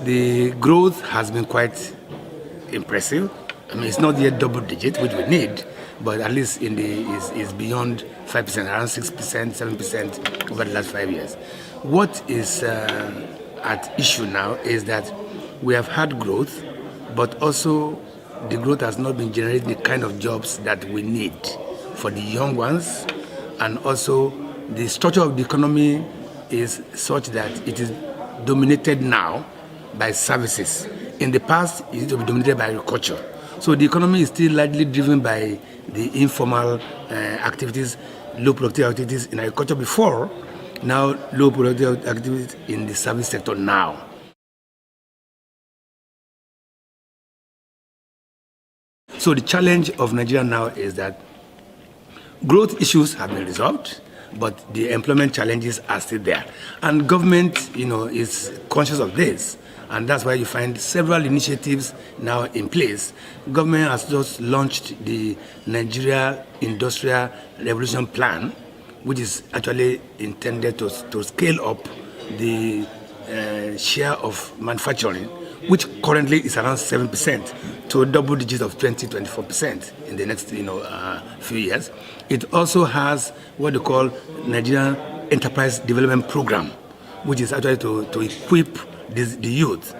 The growth has been quite impressive. I mean, it's not yet double digit, which we need, but at least is beyond 5%, around 6%, 7% over the last 5 years. What is at issue now is that we have had growth, but also the growth has not been generating the kind of jobs that we need for the young ones, and also the structure of the economy is such that it is dominated now by services. In the past, it used to be dominated by agriculture. So the economy is still largely driven by the informal activities, low productive activities in agriculture before, now low productive activities in the service sector now. So the challenge of Nigeria now is that growth issues have been resolved, but the employment challenges are still there. And government, is conscious of this. And that's why you find several initiatives now in place. Government has just launched the Nigeria Industrial Revolution Plan, which is actually intended to scale up the share of manufacturing, which currently is around 7%, to a double digit of 20-24% in the next few years. It also has what they call Nigerian Enterprise Development Program, which is actually to equip the youth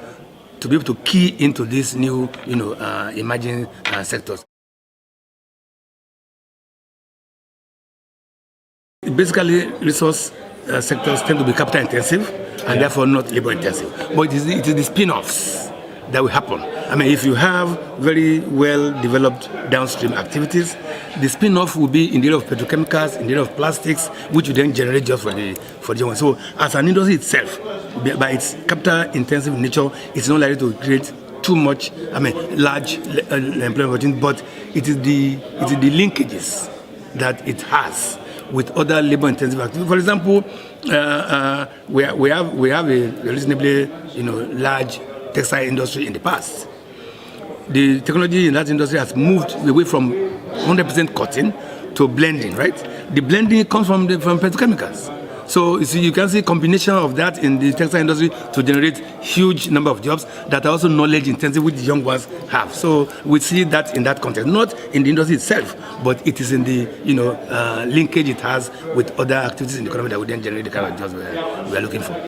to be able to key into these new emerging sectors. Basically, resource sectors tend to be capital intensive and therefore not labor intensive. But it is the spin-offs that will happen. I mean, if you have very well developed downstream activities, the spin-off will be in the area of petrochemicals, in the area of plastics, which will then generate jobs for the young. So as an industry itself, by its capital intensive nature, it's not likely to create too much, large employment opportunities, but it is the linkages that it has with other labor-intensive activities. For example, we have a reasonably large textile industry in the past. The technology in that industry has moved away from 100% cotton to blending, right? The blending comes from petrochemicals. So you can see a combination of that in the textile industry to generate huge number of jobs that are also knowledge intensive, which the young ones have. So we see that in that context, not in the industry itself, but it is in the linkage it has with other activities in the economy that would then generate the kind of jobs we are looking for.